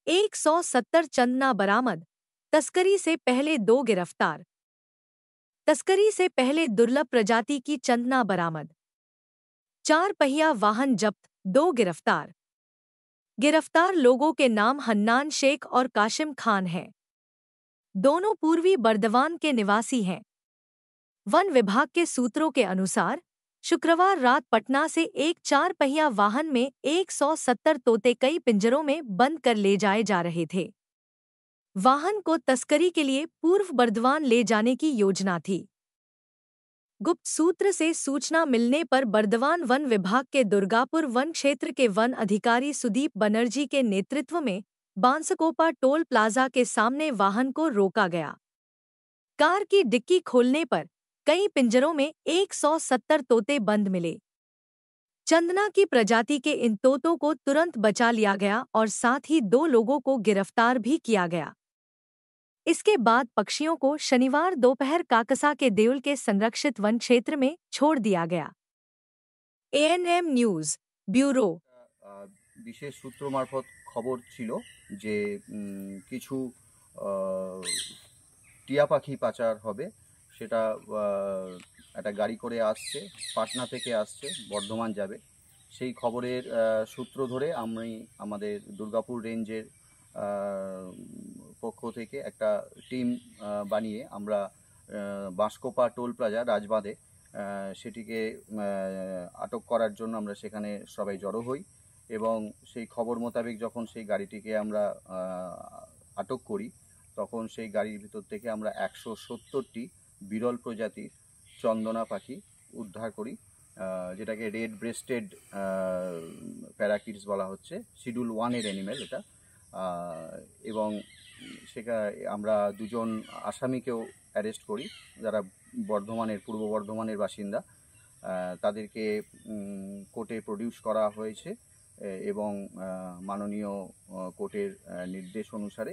170 चंदना बरामद। तस्करी से पहले 2 गिरफ्तार। तस्करी से पहले दुर्लभ प्रजाति की चंदना बरामद। 4 पहिया वाहन जब्त, 2 गिरफ्तार। गिरफ्तार लोगों के नाम हन्नान शेख और काशिम खान हैं। दोनों पूर्वी बर्दवान के निवासी हैं। वन विभाग के सूत्रों के अनुसार शुक्रवार रात पटना से एक 4 पहिया वाहन में 170 तोते कई पिंजरों में बंद कर ले जाए जा रहे थे। वाहन को तस्करी के लिए पूर्व बर्दवान ले जाने की योजना थी। गुप्त सूत्र से सूचना मिलने पर बर्दवान वन विभाग के दुर्गापुर वन क्षेत्र के वन अधिकारी सुदीप बनर्जी के नेतृत्व में बांसकोपा टोल प्लाजा के सामने वाहन को रोका गया। कार की डिक्की खोलने पर कई पिंजरों में 170 तोते बंद मिले। चंदना की प्रजाति के इन तोतों को तुरंत बचा लिया गया और साथ ही 2 लोगों को गिरफ्तार भी किया गया। इसके बाद पक्षियों को शनिवार दोपहर काकसा के देउल के संरक्षित वन क्षेत्र में छोड़ दिया गया। ANM news bureau. विशेष सूत्र मार्फत खबर छिलो जे किछु টিয়া পাখি পাচার হবে, সেটা একটা গাড়ি করে আসছে, পাটনা থেকে আসছে, বর্ধমান যাবে। সেই খবরের সূত্র ধরে আমি আমাদের দুর্গাপুর রেঞ্জের পক্ষ থেকে একটা টিম বানিয়ে আমরা বাঁশকোপা টোল প্লাজা রাজবাঁধে সেটিকে আটক করার জন্য আমরা সেখানে সবাই জড়ো হই এবং সেই খবর মোতাবেক যখন সেই গাড়িটিকে আমরা আটক করি তখন সেই গাড়ির ভিতর থেকে আমরা 170টি বিরল প্রজাতির চন্দনা পাখি উদ্ধার করি, যেটাকে রেড ব্রেস্টেড প্যারাকিটস বলা হচ্ছে, শিডিউল 1-এর অ্যানিমেল এটা। এবং সেখানে আমরা 2 জন আসামিকেও অ্যারেস্ট করি যারা পূর্ব বর্ধমানের বাসিন্দা। তাদেরকে কোর্টে প্রডিউস করা হয়েছে এবং মাননীয় কোর্টের নির্দেশ অনুসারে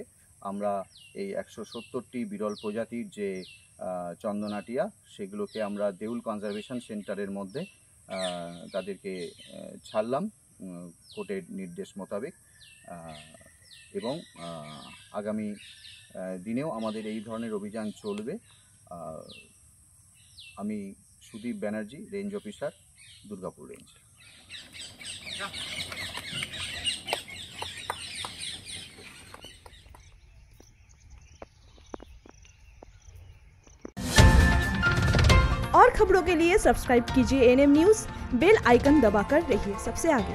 আমরা এই 170টি বিরল প্রজাতির যে চন্দনাটিয়া সেগুলোকে আমরা দেউল কনজারভেশন সেন্টারের মধ্যে তাদেরকে ছাড়লাম কোর্টের নির্দেশ মোতাবেক। এবং আগামী দিনেও আমাদের এই ধরনের অভিযান চলবে। আমি Sudip Banerjee, range officer, Durgapur range. और खबरों के लिए सब्सक्राइब कीजिए एएनएम न्यूज़, बेल आइकन दबाकर रहिए सबसे आगे।